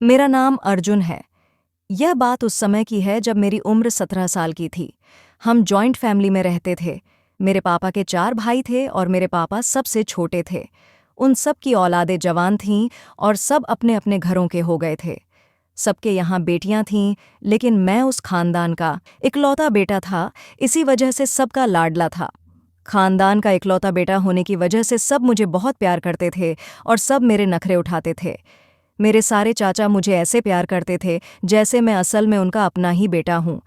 मेरा नाम अर्जुन है। यह बात उस समय की है जब मेरी उम्र 17 साल की थी। हम जॉइंट फैमिली में रहते थे। मेरे पापा के 4 भाई थे और मेरे पापा सबसे छोटे थे। उन सब की औलादें जवान थीं और सब अपने अपने घरों के हो गए थे। सबके यहाँ बेटियां थीं, लेकिन मैं उस खानदान का इकलौता बेटा था। इसी वजह से सबका लाडला था। खानदान का इकलौता बेटा होने की वजह से सब मुझे बहुत प्यार करते थे और सब मेरे नखरे उठाते थे। मेरे सारे चाचा मुझे ऐसे प्यार करते थे जैसे मैं असल में उनका अपना ही बेटा हूँ।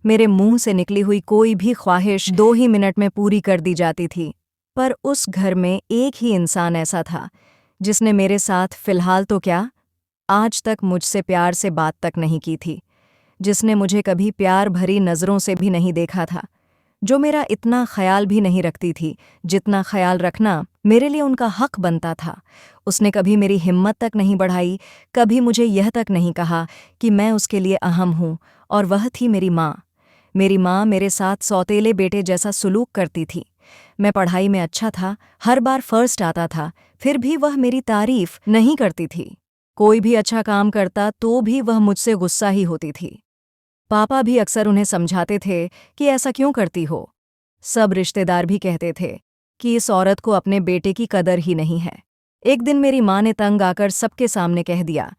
मेरे मुंह से निकली हुई कोई भी ख्वाहिश 2 ही मिनट में पूरी कर दी जाती थी। पर उस घर में एक ही इंसान ऐसा था जिसने मेरे साथ फिलहाल तो क्या, आज तक मुझसे प्यार से बात तक नहीं की थी, जिसने मुझे कभी प्यार भरी नज़रों से भी नहीं देखा था, जो मेरा इतना ख्याल भी नहीं रखती थी जितना ख्याल रखना मेरे लिए उनका हक बनता था। उसने कभी मेरी हिम्मत तक नहीं बढ़ाई, कभी मुझे यह तक नहीं कहा कि मैं उसके लिए अहम हूँ, और वह थी मेरी माँ। मेरी माँ मेरे साथ सौतेले बेटे जैसा सुलूक करती थी। मैं पढ़ाई में अच्छा था, हर बार फर्स्ट आता था, फिर भी वह मेरी तारीफ नहीं करती थी। कोई भी अच्छा काम करता तो भी वह मुझसे गुस्सा ही होती थी। पापा भी अक्सर उन्हें समझाते थे कि ऐसा क्यों करती हो। सब रिश्तेदार भी कहते थे कि इस औरत को अपने बेटे की कदर ही नहीं है। एक दिन मेरी माँ ने तंग आकर सबके सामने कह दिया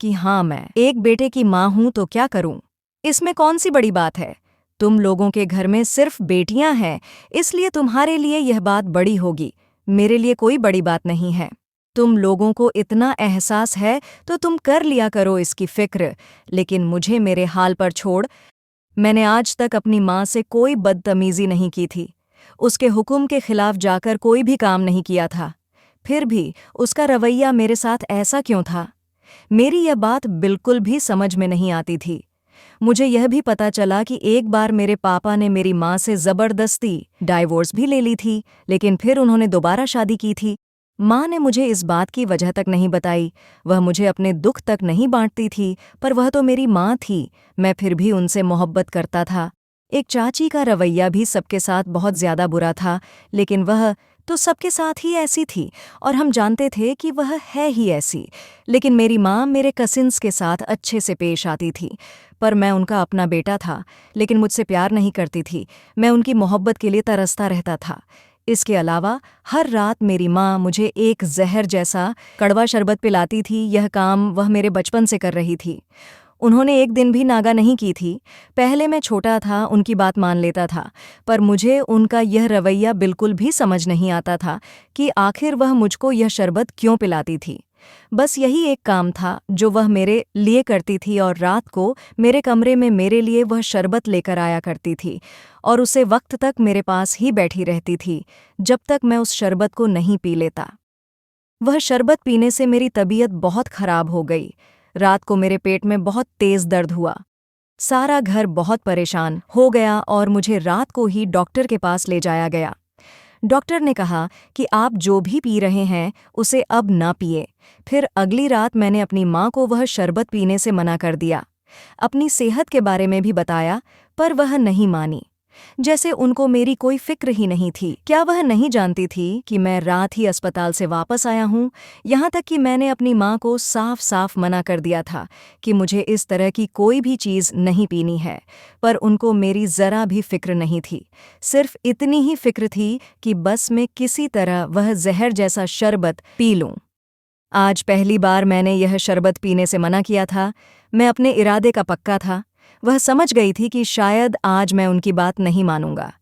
कि हाँ, मैं एक बेटे की माँ हूं तो क्या करूं, इसमें कौन सी बड़ी बात है। तुम लोगों के घर में सिर्फ बेटियां हैं, इसलिए तुम्हारे लिए यह बात बड़ी होगी, मेरे लिए कोई बड़ी बात नहीं है। तुम लोगों को इतना एहसास है तो तुम कर लिया करो इसकी फिक्र, लेकिन मुझे मेरे हाल पर छोड़। मैंने आज तक अपनी माँ से कोई बदतमीजी नहीं की थी। उसके हुक्म के खिलाफ जाकर कोई भी काम नहीं किया था। फिर भी उसका रवैया मेरे साथ ऐसा क्यों था? मेरी यह बात बिल्कुल भी समझ में नहीं आती थी। मुझे यह भी पता चला कि एक बार मेरे पापा ने मेरी माँ से जबरदस्ती डाइवोर्स भी ले ली थी, लेकिन फिर उन्होंने दोबारा शादी की थी। माँ ने मुझे इस बात की वजह तक नहीं बताई। वह मुझे अपने दुख तक नहीं बांटती थी, पर वह तो मेरी माँ थी। मैं फिर भी उनसे मोहब्बत करता था। एक चाची का रवैया भी सबके साथ बहुत ज्यादा बुरा था, लेकिन वह तो सबके साथ ही ऐसी थी और हम जानते थे कि वह है ही ऐसी। लेकिन मेरी माँ मेरे कसिन्स के साथ अच्छे से पेश आती थी। पर मैं उनका अपना बेटा था, लेकिन मुझसे प्यार नहीं करती थी। मैं उनकी मोहब्बत के लिए तरसता रहता था। इसके अलावा हर रात मेरी माँ मुझे एक जहर जैसा कड़वा शरबत पिलाती थी। यह काम वह मेरे बचपन से कर रही थी। उन्होंने एक दिन भी नागा नहीं की थी। पहले मैं छोटा था, उनकी बात मान लेता था, पर मुझे उनका यह रवैया बिल्कुल भी समझ नहीं आता था कि आखिर वह मुझको यह शरबत क्यों पिलाती थी। बस यही एक काम था जो वह मेरे लिए करती थी, और रात को मेरे कमरे में मेरे लिए वह शरबत लेकर आया करती थी और उसे वक्त तक मेरे पास ही बैठी रहती थी, जब तक मैं उस शरबत को नहीं पी लेता। वह शरबत पीने से मेरी तबीयत बहुत खराब हो गई। रात को मेरे पेट में बहुत तेज दर्द हुआ। सारा घर बहुत परेशान हो गया और मुझे रात को ही डॉक्टर के पास ले जाया गया। डॉक्टर ने कहा कि आप जो भी पी रहे हैं उसे अब ना पिए। फिर अगली रात मैंने अपनी माँ को वह शरबत पीने से मना कर दिया। अपनी सेहत के बारे में भी बताया, पर वह नहीं मानी, जैसे उनको मेरी कोई फिक्र ही नहीं थी। क्या वह नहीं जानती थी कि मैं रात ही अस्पताल से वापस आया हूँ? यहाँ तक कि मैंने अपनी माँ को साफ साफ मना कर दिया था कि मुझे इस तरह की कोई भी चीज़ नहीं पीनी है, पर उनको मेरी ज़रा भी फिक्र नहीं थी। सिर्फ इतनी ही फिक्र थी कि बस मैं किसी तरह वह जहर जैसा शरबत पी लूँ। आज पहली बार मैंने यह शरबत पीने से मना किया था। मैं अपने इरादे का पक्का था। वह समझ गई थी कि शायद आज मैं उनकी बात नहीं मानूंगा।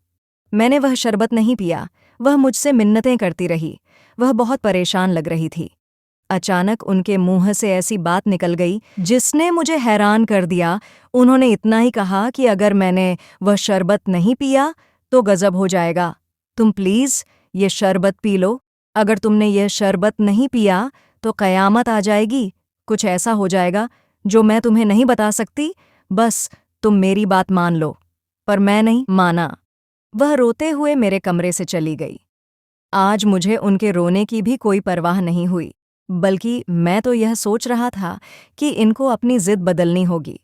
मैंने वह शरबत नहीं पिया। वह मुझसे मिन्नतें करती रही। वह बहुत परेशान लग रही थी। अचानक उनके मुंह से ऐसी बात निकल गई जिसने मुझे हैरान कर दिया। उन्होंने इतना ही कहा कि अगर मैंने वह शरबत नहीं पिया तो गजब हो जाएगा। तुम प्लीज़ ये शरबत पी लो। अगर तुमने यह शरबत नहीं पिया तो क़यामत आ जाएगी। कुछ ऐसा हो जाएगा जो मैं तुम्हें नहीं बता सकती। बस तुम मेरी बात मान लो। पर मैं नहीं माना। वह रोते हुए मेरे कमरे से चली गई। आज मुझे उनके रोने की भी कोई परवाह नहीं हुई, बल्कि मैं तो यह सोच रहा था कि इनको अपनी जिद बदलनी होगी।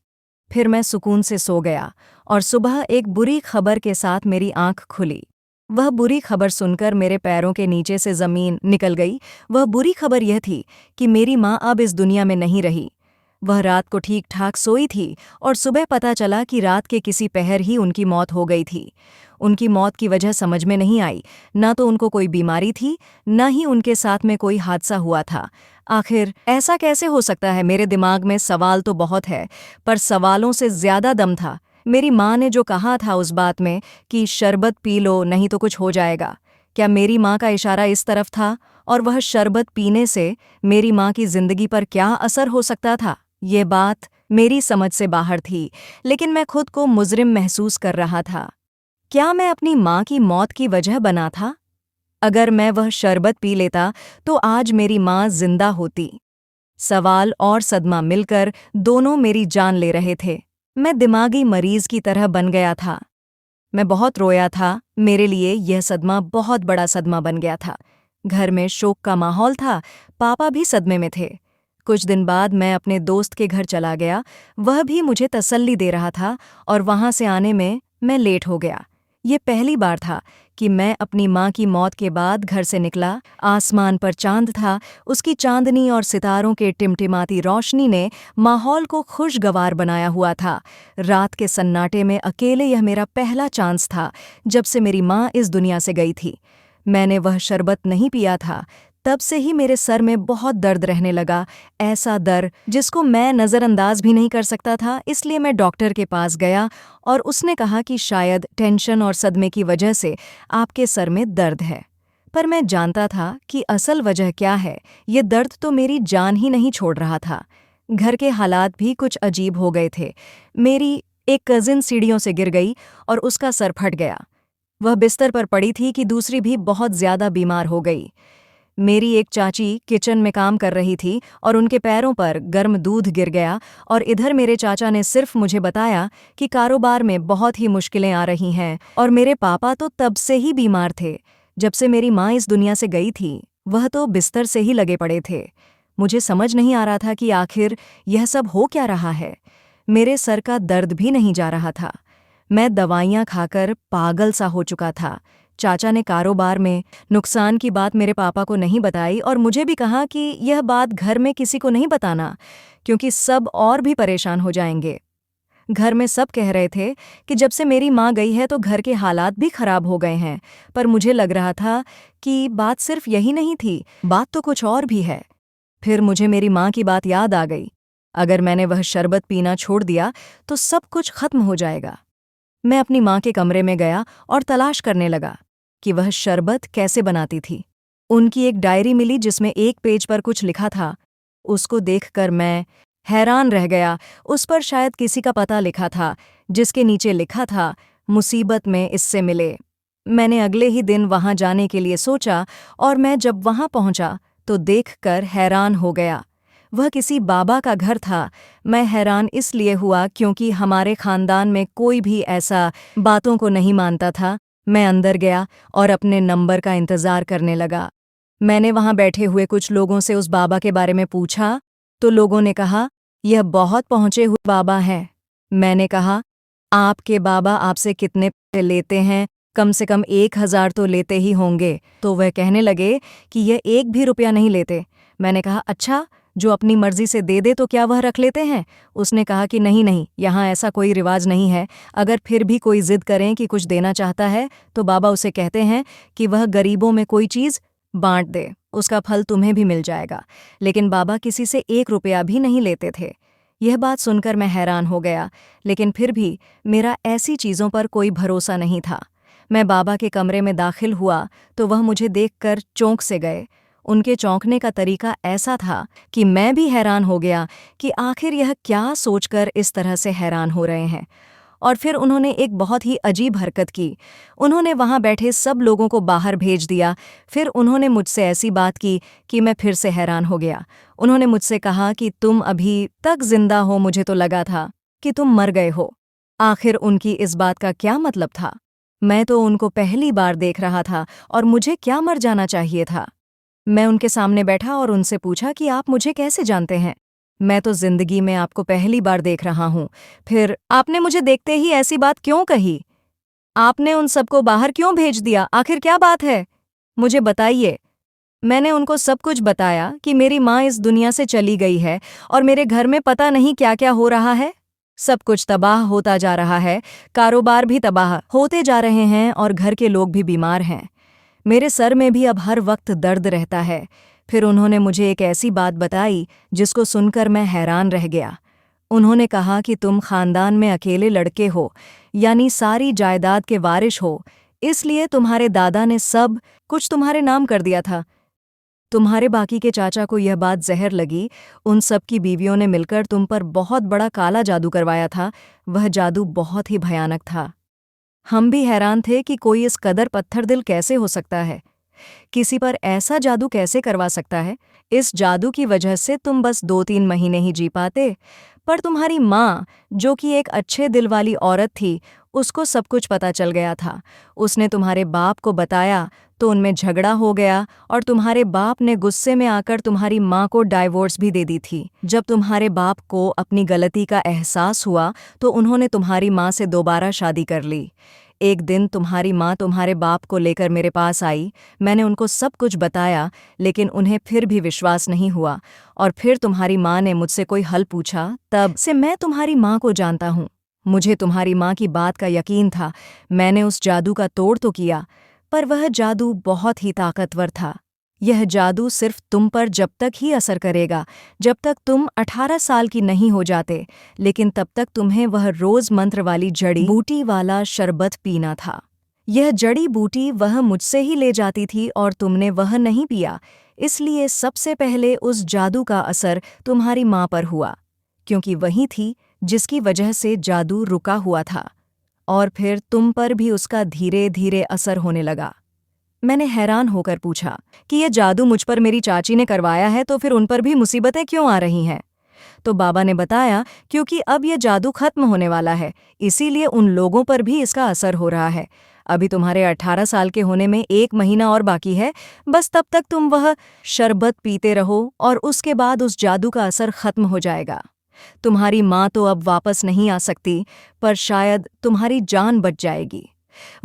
फिर मैं सुकून से सो गया और सुबह एक बुरी खबर के साथ मेरी आंख खुली। वह बुरी खबर सुनकर मेरे पैरों के नीचे से ज़मीन निकल गई। वह बुरी खबर यह थी कि मेरी माँ अब इस दुनिया में नहीं रही। वह रात को ठीक ठाक सोई थी और सुबह पता चला कि रात के किसी पहर ही उनकी मौत हो गई थी। उनकी मौत की वजह समझ में नहीं आई, न तो उनको कोई बीमारी थी, न ही उनके साथ में कोई हादसा हुआ था। आखिर ऐसा कैसे हो सकता है? मेरे दिमाग में सवाल तो बहुत है, पर सवालों से ज्यादा दम था। मेरी माँ ने जो कहा था उस बात में कि शरबत पी लो नहीं तो कुछ हो जाएगा, क्या मेरी माँ का इशारा इस तरफ था? और वह शरबत पीने से मेरी माँ की जिंदगी पर क्या असर हो सकता था? ये बात मेरी समझ से बाहर थी, लेकिन मैं खुद को मुजरिम महसूस कर रहा था। क्या मैं अपनी माँ की मौत की वजह बना था? अगर मैं वह शरबत पी लेता तो आज मेरी माँ जिंदा होती। सवाल और सदमा मिलकर दोनों मेरी जान ले रहे थे। मैं दिमागी मरीज की तरह बन गया था। मैं बहुत रोया था। मेरे लिए यह सदमा बहुत बड़ा सदमा बन गया था। घर में शोक का माहौल था। पापा भी सदमे में थे। कुछ दिन बाद मैं अपने दोस्त के घर चला गया। वह भी मुझे तसल्ली दे रहा था और वहां से आने में मैं लेट हो गया। ये पहली बार था कि मैं अपनी माँ की मौत के बाद घर से निकला। आसमान पर चांद था। उसकी चांदनी और सितारों के टिमटिमाती रोशनी ने माहौल को खुशगवार बनाया हुआ था। रात के सन्नाटे में अकेले यह मेरा पहला चांस था जब से मेरी माँ इस दुनिया से गई थी। मैंने वह शरबत नहीं पिया था। तब से ही मेरे सर में बहुत दर्द रहने लगा, ऐसा दर्द जिसको मैं नज़रअंदाज भी नहीं कर सकता था। इसलिए मैं डॉक्टर के पास गया और उसने कहा कि शायद टेंशन और सदमे की वजह से आपके सर में दर्द है। पर मैं जानता था कि असल वजह क्या है। ये दर्द तो मेरी जान ही नहीं छोड़ रहा था। घर के हालात भी कुछ अजीब हो गए थे। मेरी एक कजिन सीढ़ियों से गिर गई और उसका सर फट गया। वह बिस्तर पर पड़ी थी कि दूसरी भी बहुत ज्यादा बीमार हो गई। मेरी एक चाची किचन में काम कर रही थी और उनके पैरों पर गर्म दूध गिर गया। और इधर मेरे चाचा ने सिर्फ मुझे बताया कि कारोबार में बहुत ही मुश्किलें आ रही हैं। और मेरे पापा तो तब से ही बीमार थे। जब से मेरी माँ इस दुनिया से गई थी, वह तो बिस्तर से ही लगे पड़े थे। मुझे समझ नहीं आ रहा था कि आखिर यह सब हो क्या रहा है। मेरे सर का दर्द भी नहीं जा रहा था। मैं दवाइयाँ खाकर पागल सा हो चुका था। चाचा ने कारोबार में नुकसान की बात मेरे पापा को नहीं बताई और मुझे भी कहा कि यह बात घर में किसी को नहीं बताना, क्योंकि सब और भी परेशान हो जाएंगे। घर में सब कह रहे थे कि जब से मेरी माँ गई है तो घर के हालात भी खराब हो गए हैं। पर मुझे लग रहा था कि बात सिर्फ यही नहीं थी, बात तो कुछ और भी है। फिर मुझे मेरी माँ की बात याद आ गई। अगर मैंने वह शरबत पीना छोड़ दिया तो सब कुछ खत्म हो जाएगा। मैं अपनी माँ के कमरे में गया और तलाश करने लगा कि वह शरबत कैसे बनाती थी। उनकी एक डायरी मिली जिसमें एक पेज पर कुछ लिखा था। उसको देखकर मैं हैरान रह गया। उस पर शायद किसी का पता लिखा था, जिसके नीचे लिखा था, मुसीबत में इससे मिले। मैंने अगले ही दिन वहां जाने के लिए सोचा और मैं जब वहां पहुंचा तो देखकर हैरान हो गया। वह किसी बाबा का घर था। मैं हैरान इसलिए हुआ क्योंकि हमारे खानदान में कोई भी ऐसा बातों को नहीं मानता था। मैं अंदर गया और अपने नंबर का इंतज़ार करने लगा। मैंने वहां बैठे हुए कुछ लोगों से उस बाबा के बारे में पूछा तो लोगों ने कहा, यह बहुत पहुंचे हुए बाबा है। मैंने कहा, आपके बाबा आपसे कितने पैसे लेते हैं? कम से कम 1,000 तो लेते ही होंगे। तो वह कहने लगे कि यह 1 भी रुपया नहीं लेते। मैंने कहा, अच्छा, जो अपनी मर्जी से दे दे तो क्या वह रख लेते हैं? उसने कहा कि नहीं नहीं, यहाँ ऐसा कोई रिवाज नहीं है। अगर फिर भी कोई जिद करें कि कुछ देना चाहता है तो बाबा उसे कहते हैं कि वह गरीबों में कोई चीज़ बांट दे, उसका फल तुम्हें भी मिल जाएगा। लेकिन बाबा किसी से 1 रुपया भी नहीं लेते थे। यह बात सुनकर मैं हैरान हो गया, लेकिन फिर भी मेरा ऐसी चीज़ों पर कोई भरोसा नहीं था। मैं बाबा के कमरे में दाखिल हुआ तो वह मुझे देखकर चौंक से गए। उनके चौंकने का तरीका ऐसा था कि मैं भी हैरान हो गया कि आखिर यह क्या सोचकर इस तरह से हैरान हो रहे हैं। और फिर उन्होंने एक बहुत ही अजीब हरकत की। उन्होंने वहां बैठे सब लोगों को बाहर भेज दिया। फिर उन्होंने मुझसे ऐसी बात की कि मैं फिर से हैरान हो गया। उन्होंने मुझसे कहा कि तुम अभी तक जिंदा हो, मुझे तो लगा था कि तुम मर गए हो। आखिर उनकी इस बात का क्या मतलब था? मैं तो उनको पहली बार देख रहा था और मुझे क्या मर जाना चाहिए था? मैं उनके सामने बैठा और उनसे पूछा कि आप मुझे कैसे जानते हैं? मैं तो जिंदगी में आपको पहली बार देख रहा हूँ। फिर आपने मुझे देखते ही ऐसी बात क्यों कही? आपने उन सबको बाहर क्यों भेज दिया? आखिर क्या बात है? मुझे बताइए। मैंने उनको सब कुछ बताया कि मेरी माँ इस दुनिया से चली गई है और मेरे घर में पता नहीं क्या क्या हो रहा है। सब कुछ तबाह होता जा रहा है, कारोबार भी तबाह होते जा रहे हैं और घर के लोग भी बीमार हैं। मेरे सर में भी अब हर वक्त दर्द रहता है। फिर उन्होंने मुझे एक ऐसी बात बताई जिसको सुनकर मैं हैरान रह गया। उन्होंने कहा कि तुम खानदान में अकेले लड़के हो, यानी सारी जायदाद के वारिश हो, इसलिए तुम्हारे दादा ने सब कुछ तुम्हारे नाम कर दिया था। तुम्हारे बाकी के चाचा को यह बात जहर लगी। उन सब की बीवियों ने मिलकर तुम पर बहुत बड़ा काला जादू करवाया था। वह जादू बहुत ही भयानक था। हम भी हैरान थे कि कोई इस कदर पत्थर दिल कैसे हो सकता है, किसी पर ऐसा जादू कैसे करवा सकता है। इस जादू की वजह से तुम बस 2-3 महीने ही जी पाते, पर तुम्हारी माँ, जो कि एक अच्छे दिल वाली औरत थी, उसको सब कुछ पता चल गया था। उसने तुम्हारे बाप को बताया तो उनमें झगड़ा हो गया और तुम्हारे बाप ने गुस्से में आकर तुम्हारी माँ को डाइवोर्स भी दे दी थी। जब तुम्हारे बाप को अपनी गलती का एहसास हुआ तो उन्होंने तुम्हारी माँ से दोबारा शादी कर ली। एक दिन तुम्हारी माँ तुम्हारे बाप को लेकर मेरे पास आई। मैंने उनको सब कुछ बताया, लेकिन उन्हें फिर भी विश्वास नहीं हुआ और फिर तुम्हारी माँ ने मुझसे कोई हल पूछा। तब से मैं तुम्हारी माँ को जानता हूँ। मुझे तुम्हारी माँ की बात का यकीन था। मैंने उस जादू का तोड़ तो किया, पर वह जादू बहुत ही ताकतवर था। यह जादू सिर्फ तुम पर जब तक ही असर करेगा जब तक तुम 18 साल की नहीं हो जाते, लेकिन तब तक तुम्हें वह रोज मंत्र वाली जड़ी बूटी वाला शरबत पीना था। यह जड़ी बूटी वह मुझसे ही ले जाती थी और तुमने वह नहीं पिया, इसलिए सबसे पहले उस जादू का असर तुम्हारी माँ पर हुआ, क्योंकि वही थी जिसकी वजह से जादू रुका हुआ था। और फिर तुम पर भी उसका धीरे धीरे असर होने लगा। मैंने हैरान होकर पूछा कि यह जादू मुझ पर मेरी चाची ने करवाया है, तो फिर उन पर भी मुसीबतें क्यों आ रही हैं? तो बाबा ने बताया, क्योंकि अब यह जादू खत्म होने वाला है, इसीलिए उन लोगों पर भी इसका असर हो रहा है। अभी तुम्हारे 18 साल के होने में 1 महीना और बाकी है। बस तब तक तुम वह शरबत पीते रहो और उसके बाद उस जादू का असर खत्म हो जाएगा। तुम्हारी माँ तो अब वापस नहीं आ सकती, पर शायद तुम्हारी जान बच जाएगी।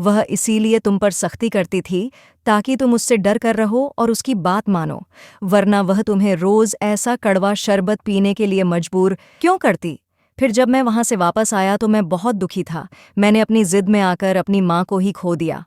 वह इसीलिए तुम पर सख्ती करती थी ताकि तुम उससे डर कर रहो और उसकी बात मानो, वरना वह तुम्हें रोज ऐसा कड़वा शरबत पीने के लिए मजबूर क्यों करती? फिर जब मैं वहां से वापस आया तो मैं बहुत दुखी था। मैंने अपनी जिद में आकर अपनी माँ को ही खो दिया।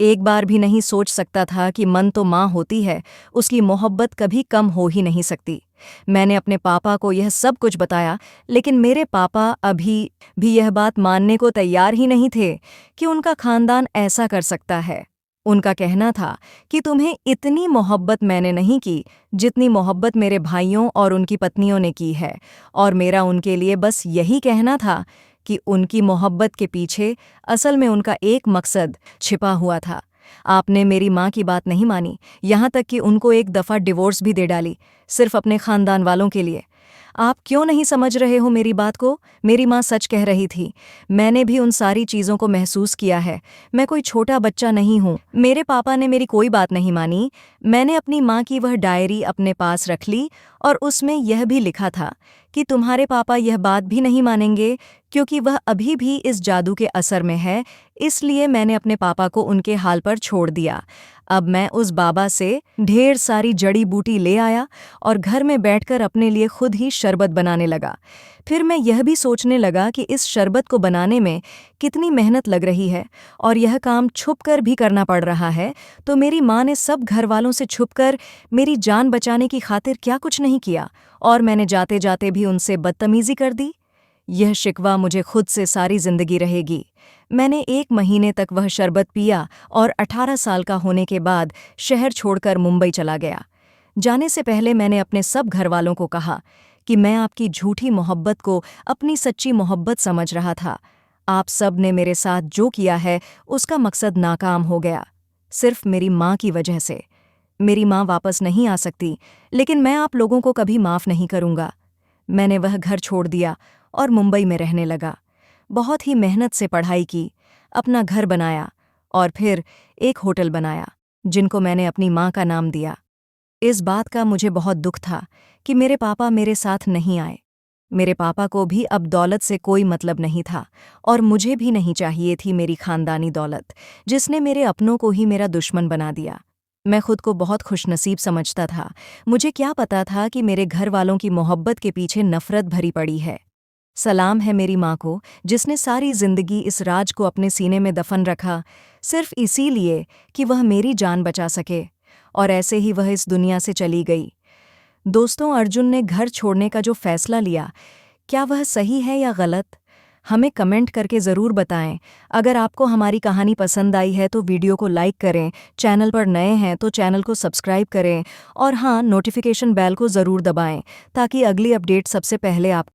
एक बार भी नहीं सोच सकता था कि मन तो माँ होती है, उसकी मोहब्बत कभी कम हो ही नहीं सकती। मैंने अपने पापा को यह सब कुछ बताया, लेकिन मेरे पापा अभी भी यह बात मानने को तैयार ही नहीं थे कि उनका खानदान ऐसा कर सकता है। उनका कहना था कि तुम्हें इतनी मोहब्बत मैंने नहीं की जितनी मोहब्बत मेरे भाइयों और उनकी पत्नियों ने की है, और मेरा उनके लिए बस यही कहना था कि उनकी मोहब्बत के पीछे असल में उनका एक मकसद छिपा हुआ था। आपने मेरी माँ की बात नहीं मानी, यहाँ तक कि उनको एक दफ़ा डिवोर्स भी दे डाली, सिर्फ अपने खानदान वालों के लिए। आप क्यों नहीं समझ रहे हो मेरी बात को? मेरी माँ सच कह रही थी। मैंने भी उन सारी चीज़ों को महसूस किया है। मैं कोई छोटा बच्चा नहीं हूँ। मेरे पापा ने मेरी कोई बात नहीं मानी। मैंने अपनी माँ की वह डायरी अपने पास रख ली और उसमें यह भी लिखा था कि तुम्हारे पापा यह बात भी नहीं मानेंगे, क्योंकि वह अभी भी इस जादू के असर में है, इसलिए मैंने अपने पापा को उनके हाल पर छोड़ दिया। अब मैं उस बाबा से ढेर सारी जड़ी बूटी ले आया और घर में बैठकर अपने लिए खुद ही शरबत बनाने लगा। फिर मैं यह भी सोचने लगा कि इस शरबत को बनाने में कितनी मेहनत लग रही है और यह काम छुपकर भी करना पड़ रहा है, तो मेरी माँ ने सब घर वालों से छुपकर मेरी जान बचाने की खातिर क्या कुछ नहीं किया, और मैंने जाते जाते भी उनसे बदतमीजी कर दी। यह शिकवा मुझे खुद से सारी जिंदगी रहेगी। मैंने 1 महीने तक वह शरबत पिया और 18 साल का होने के बाद शहर छोड़कर मुंबई चला गया। जाने से पहले मैंने अपने सब घरवालों को कहा कि मैं आपकी झूठी मोहब्बत को अपनी सच्ची मोहब्बत समझ रहा था। आप सब ने मेरे साथ जो किया है उसका मकसद नाकाम हो गया, सिर्फ मेरी माँ की वजह से। मेरी माँ वापस नहीं आ सकती, लेकिन मैं आप लोगों को कभी माफ़ नहीं करूँगा। मैंने वह घर छोड़ दिया और मुंबई में रहने लगा। बहुत ही मेहनत से पढ़ाई की, अपना घर बनाया और फिर एक होटल बनाया जिनको मैंने अपनी माँ का नाम दिया। इस बात का मुझे बहुत दुख था कि मेरे पापा मेरे साथ नहीं आए। मेरे पापा को भी अब दौलत से कोई मतलब नहीं था और मुझे भी नहीं चाहिए थी मेरी खानदानी दौलत, जिसने मेरे अपनों को ही मेरा दुश्मन बना दिया। मैं खुद को बहुत खुशनसीब समझता था। मुझे क्या पता था कि मेरे घर वालों की मोहब्बत के पीछे नफ़रत भरी पड़ी है। सलाम है मेरी माँ को, जिसने सारी ज़िंदगी इस राज को अपने सीने में दफ़न रखा, सिर्फ़ इसीलिए कि वह मेरी जान बचा सके। और ऐसे ही वह इस दुनिया से चली गई। दोस्तों, अर्जुन ने घर छोड़ने का जो फ़ैसला लिया, क्या वह सही है या गलत? हमें कमेंट करके ज़रूर बताएं। अगर आपको हमारी कहानी पसंद आई है तो वीडियो को लाइक करें, चैनल पर नए हैं तो चैनल को सब्सक्राइब करें और हाँ, नोटिफिकेशन बेल को ज़रूर दबाएं ताकि अगली अपडेट सबसे पहले आप